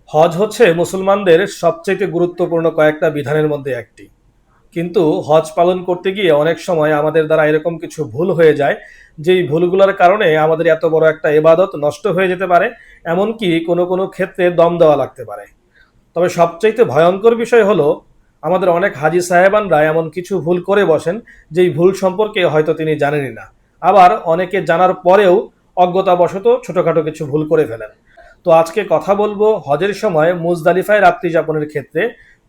হজ হচ্ছে মুসলমানদের সবচেয়ে গুরুত্বপূর্ণ কয়েকটা বিধানের মধ্যে একটি। কিন্তু হজ পালন করতে গিয়ে অনেক সময় আমাদের দ্বারা এরকম কিছু ভুল হয়ে যায়, যেই ভুলগুলোর কারণে আমাদের এত বড় একটা ইবাদত নষ্ট হয়ে যেতে পারে, এমনকি কোনো কোনো ক্ষেত্রে দম দেওয়া লাগতে পারে। তবে সবচাইতে ভয়ঙ্কর বিষয় হলো, আমাদের অনেক হাজী সাহেবানরা এমন কিছু ভুল করে বসেন, যেই ভুল সম্পর্কে হয়তো তিনি জানেনই না। আবার অনেকে জানার পরেও অজ্ঞতাবশত ছোটখাটো কিছু ভুল করে ফেলেন। তো আজকে কথা বলবো হজের সময় মুজদালিফায় রাত্রি যাপনের ক্ষেত্রে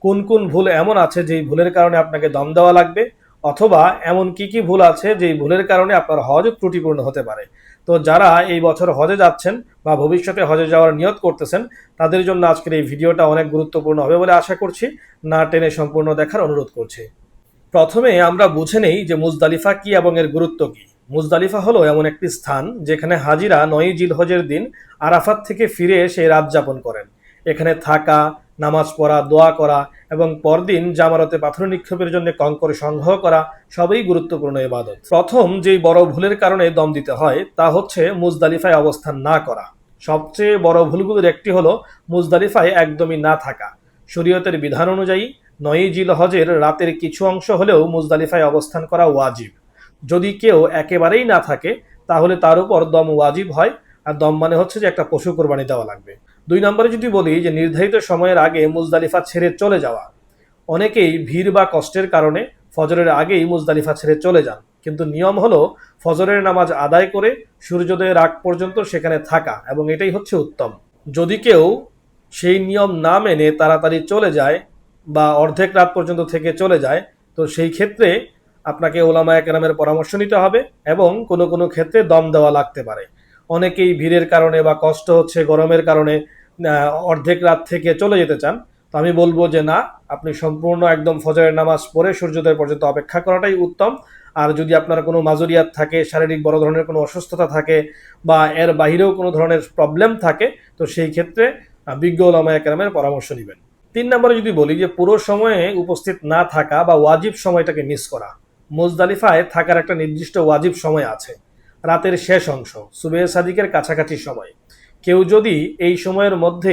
কোন কোন ভুল এমন আছে যেই ভুলের কারণে আপনাকে দম দেওয়া লাগবে, অথবা এমন কি কি ভুল আছে যেই ভুলের কারণে আপনার হজ ত্রুটিপূর্ণ হতে পারে। তো যারা এই বছর হজে যাচ্ছেন বা ভবিষ্যতে হজে যাওয়ার নিয়ত করতেছেন, তাদের জন্য আজকের এই ভিডিওটা অনেক গুরুত্বপূর্ণ হবে বলে আশা করছি। না টেনে সম্পূর্ণ দেখার অনুরোধ করছি। প্রথমে আমরা বুঝে নেই যে মুজদালিফা কি এবং এর গুরুত্ব কি। মুজদালিফা হলো এমন একটি স্থান যেখানে হাজিরা ৯ জিলহজের দিন আরাফাত থেকে ফিরে এসে রাত যাপন করেন। এখানে থাকা, নামাজ পড়া, দোয়া করা এবং পরদিন জামারতে পাথর নিক্ষেপের জন্য কঙ্কর সংগ্রহ করা সবই গুরুত্বপূর্ণ ইবাদত। প্রথম যেই বড় ভুলের কারণে দম দিতে হয় তা হচ্ছে মুজদালিফায় অবস্থান না করা। সবচেয়ে বড় ভুলগুলোর একটি হলো মুজদালিফায় একদমই না থাকা। শরীয়তের বিধান অনুযায়ী ৯ জিলহজের রাতের কিছু অংশ হলেও মুজদালিফায় অবস্থান করা ওয়াজিব। যদি কেউ একেবারেই না থাকে তাহলে তার উপর দম ওয়াজিব হয়। আর দম মানে হচ্ছে যে একটা পশু কোরবানি দেওয়া লাগবে। ২ নম্বরে যদি বলি যে নির্ধারিত সময়ের আগে মুজদালিফা ছেড়ে চলে যাওয়া। অনেকেই ভিড় বা কষ্টের কারণে ফজরের আগেই মুজদালিফা ছেড়ে চলে যান, কিন্তু নিয়ম হলো ফজরের নামাজ আদায় করে সূর্যোদয়ের আগ পর্যন্ত সেখানে থাকা, এবং এটাই হচ্ছে উত্তম। যদি কেউ সেই নিয়ম না মেনে তাড়াতাড়ি চলে যায় বা অর্ধেক রাত পর্যন্ত থেকে চলে যায়, তো সেই ক্ষেত্রে আপনাকে ওলামায়ে কেরামের পরামর্শ নিতে হবে এবং কোনো কোনো ক্ষেত্রে দম দেওয়া লাগতে পারে। অনেকেই ভিড়ের কারণে বা কষ্ট হচ্ছে গরমের কারণে অর্ধেক রাত থেকে চলে যেতে চান। তো আমি বলবো যে না, আপনি সম্পূর্ণ একদম ফজরের নামাজ পড়ে সূর্যোদয় পর্যন্ত অপেক্ষা করাটাই উত্তম। আর যদি আপনার কোনো মাজুরিয়াত থাকে, শারীরিক বড় ধরনের কোনো অসুস্থতা থাকে বা এর বাহিরেও কোনো ধরনের প্রবলেম থাকে, তো সেই ক্ষেত্রে বিজ্ঞ ওলামায়ে কেরামের পরামর্শ নেবেন। ৩ নম্বরে যদি বলি যে পুরো সময়ে উপস্থিত না থাকা বা ওয়াজিব সময়টাকে মিস করা। মুজদালিফায় থাকার একটা নির্দিষ্ট ওয়াজিব সময় আছে, রাতের শেষ অংশ, সুবহে সাদিকের কাছাকাছি সময়। কেউ যদি এই সময়ের মধ্যে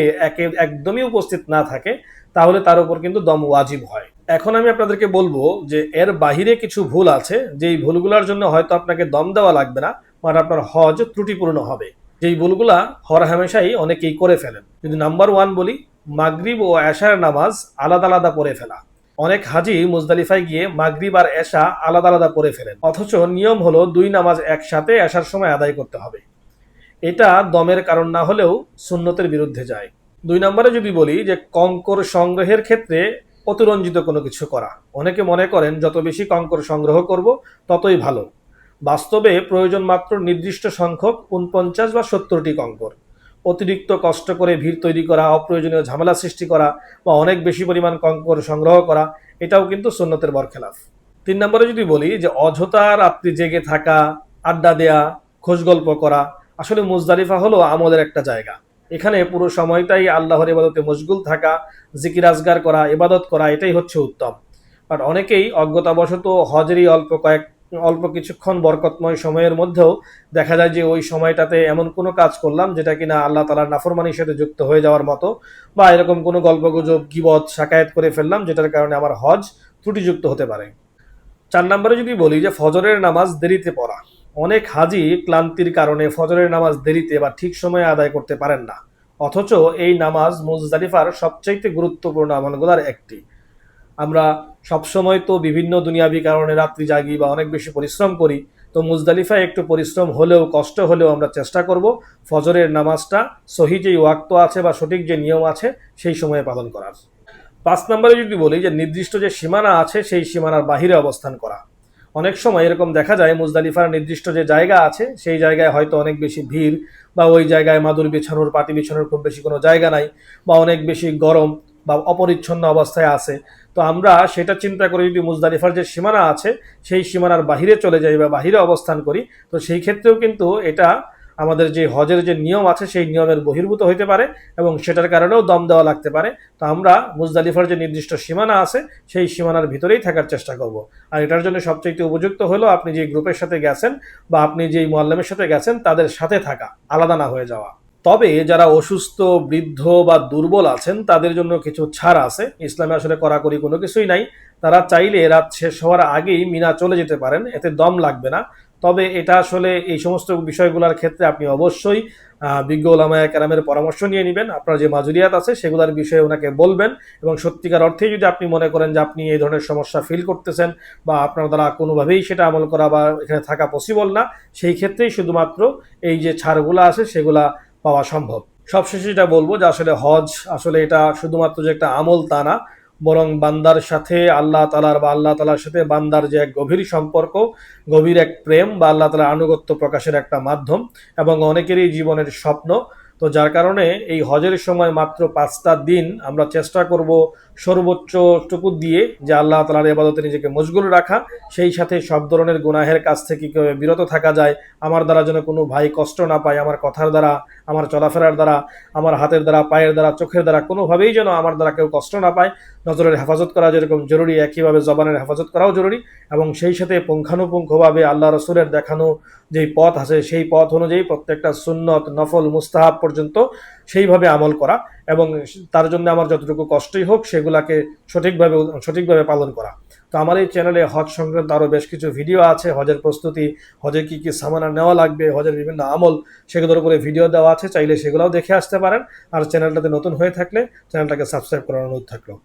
একদমই উপস্থিত না থাকে তাহলে তার উপর কিন্তু দম ওয়াজিব হয়। এখন আমি আপনাদেরকে বলবো যে এর বাহিরে কিছু ভুল আছে, যেই ভুলগুলোর জন্য হয়তো আপনাকে দম দেওয়া লাগবে না, মানে আপনার হজ ত্রুটিপূর্ণ হবে। যেই ভুলগুলা হর হামেশাই অনেকেই করে ফেলেন। যদি নাম্বার 1 বলি, মাগরিব ও এশার নামাজ আলাদা আলাদা পড়ে ফেলা। অনেক হাজি মুজদালিফায় গিয়ে মাগরিব আর এশা আলাদা আলাদা পড়ে ফেলেন, অথচ নিয়ম হলো ২ নামাজ একসাথে এশার সময় আদায় করতে হবে। এটা দমের কারণ না হলেও সুন্নতের বিরুদ্ধে যায়। ২ নম্বরে যদি বলি যে কঙ্কর সংগ্রহের ক্ষেত্রে অতিরঞ্জিত কোনো কিছু করা। অনেকে মনে করেন যত বেশি কঙ্কর সংগ্রহ করব ততই ভালো। বাস্তবে প্রয়োজন মাত্র নির্দিষ্ট সংখ্যক ৪৯ বা ৭০টি কঙ্কর। অতিরিক্ত কষ্ট করে ভিড় তৈরি করা, অপ্রয়োজনীয় ঝামেলা সৃষ্টি করা বা অনেক বেশি পরিমাণ কঙ্কর সংগ্রহ করা, এটাও কিন্তু সুন্নতের বরখেলাফ। ৩ নম্বরে যদি বলি যে অযথা রাত্রি জেগে থাকা, আড্ডা দেয়া, খোঁজ গল্প করা। আসলে মুজদালিফা হলো আমলের একটা জায়গা। এখানে পুরো সময়টাই আল্লাহর ইবাদতে মশগুল থাকা, জিকির আজগার করা, ইবাদত করা, এটাই হচ্ছে উত্তম। বাট অনেকেই অজ্ঞতাবশত হজেরই অল্প কিছুক্ষণ বরকতময় সময়ের মধ্যেও দেখা যায় যে ওই সময়টাতে এমন কোনো কাজ করলাম যেটা কিনা আল্লাহ তাআলার নাফরমানির সাথে যুক্ত হয়ে যাওয়ার মতো, বা এরকম কোনো গল্পগুজব, গীবত, শাকায়াত করে ফেললাম যেটার কারণে আমার হজ ত্রুটিযুক্ত হতে পারে। ৪ নম্বরে যদি বলি যে ফজরের নামাজ দেরিতে পড়া। অনেক হাজি ক্লান্তির কারণে ফজরের নামাজ দেরিতে বা ঠিক সময়ে আদায় করতে পারেন না, অথচ এই নামাজ মুজদালিফার সবচাইতে গুরুত্বপূর্ণ আমলগুলোর একটি। আমরা সবসময় তো বিভিন্ন দুনিয়াবি কারণে রাত্রি জাগি বা অনেক বেশি পরিশ্রম করি। তো মুজদালিফায় একটু পরিশ্রম হলেও, কষ্ট হলেও আমরা চেষ্টা করব ফজরের নামাজটা সহি যেই ওয়াক্ত আছে বা সঠিক যে নিয়ম আছে সেই সময়ে পালন করার। ৫ নম্বরে যদি বলি যে নির্দিষ্ট যে সীমানা আছে সেই সীমানার বাহিরে অবস্থান করা। অনেক সময় এরকম দেখা যায় মুজদালিফার নির্দিষ্ট যে জায়গা আছে সেই জায়গায় হয়তো অনেক বেশি ভিড়, বা ওই জায়গায় মাদুর বিছানোর, পাটি বিছানোর খুব বেশি কোনো জায়গা নাই, বা অনেক বেশি গরম বা অপরিচ্ছন্ন অবস্থায় আছে। তো আমরা সেটা চিন্তা করে যদি মুজদালিফার যে সীমানা আছে সেই সীমানার বাহিরে চলে যাই বা বাহিরে অবস্থান করি, তো সেই ক্ষেত্রেও কিন্তু এটা আমাদের যে হজের যে নিয়ম আছে সেই নিয়মের বহির্ভূত হইতে পারে এবং সেটার কারণেও দম দেওয়া লাগতে পারে। তো আমরা মুজদালিফার যে নির্দিষ্ট সীমানা আছে সেই সীমানার ভিতরেই থাকার চেষ্টা করব। আর এটার জন্য সবচেয়ে উপযুক্ত হলো আপনি যে গ্রুপের সাথে গেছেন বা আপনি যেই মুআল্লিমের সাথে গেছেন তাদের সাথে থাকা, আলাদা না হয়ে যাওয়া। তবে যারা অসুস্থ, বৃদ্ধ বা দুর্বল আছেন তাদের জন্য কিছু ছাড় আছে। ইসলামে আসলে কড়াকড়ি কোনো কিছুই নাই। তারা চাইলে রাত শেষ হওয়ার আগেই মিনা চলে যেতে পারেন, এতে দম লাগবে না। তবে এটা আসলে এই সমস্ত বিষয়গুলোর ক্ষেত্রে আপনি অবশ্যই বিজ্ঞ ওলামায়ে কেরামের পরামর্শ নিয়ে নেবেন। আপনার যে মাজুরিয়াত আছে সেগুলোর বিষয়ে ওনাকে বলবেন, এবং সত্যিকার অর্থেই যদি আপনি মনে করেন যে আপনি এই ধরনের সমস্যা ফিল করতেছেন বা আপনার দ্বারা কোনোভাবেই সেটা আমল করা বা এখানে থাকা পসিবল না, সেই ক্ষেত্রেই শুধুমাত্র এই যে ছাড়গুলো আছে সেগুলা পাওয়া সম্ভব। সবশেষে এটা বলবো যে আসলে হজ আসলে এটা শুধুমাত্র যে একটা আমল তা না, বরং বান্দার সাথে আল্লাহ তালার বা আল্লাহ তালার সাথে বান্দার যে এক গভীর সম্পর্ক, গভীর এক প্রেম বা আল্লাহ তালার আনুগত্য প্রকাশের একটা মাধ্যম, এবং অনেকেরই জীবনের স্বপ্ন। তো যার কারণে এই হজের সময় মাত্র 5টা দিন আমরা চেষ্টা করব সর্বোচ্চটুকু দিয়ে যে আল্লাহ তালার ইবাদতে নিজেকে মশগুল রাখা, সেই সাথে সব ধরনের গুনাহের কাছ থেকে কিভাবে বিরত থাকা যায়। আমার দ্বারা যেন কোনো ভাই কষ্ট না পায়, আমার কথার দ্বারা, আমার চলাফেরার দ্বারা, আমার হাতের দ্বারা, পায়ের দ্বারা, চোখের দ্বারা কোনোভাবেই যেন আমার দ্বারা কেউ কষ্ট না পায়। নজরের হেফাজত করা যেরকম জরুরি, একইভাবে জবানের হেফাজত করাও জরুরি, এবং সেই সাথে পুঙ্খানুপুঙ্খভাবে আল্লাহ রসুলের দেখানো যেই পথ আছে সেই পথ অনুযায়ী প্রত্যেকটা সুন্নত, নফল, মুস্তাহাব পর্যন্ত সেইভাবে আমল করা, এবং তার জন্য আমার যতটুকু কষ্টই হোক সেগুলাকে সঠিকভাবে পালন করা। তো আমার এই চ্যানেলে হজ সংক্রান্ত আরও বেশ কিছু ভিডিও আছে, হজের প্রস্তুতি, হজে কী কী সামানা নেওয়া লাগবে, হজের বিভিন্ন আমল, সেগুলোর উপরে ভিডিও দেওয়া আছে, চাইলে সেগুলোও দেখে আসতে পারেন। আর চ্যানেলটাতে নতুন হয়ে থাকলে চ্যানেলটাকে সাবস্ক্রাইব করার অনুরোধ থাকলো।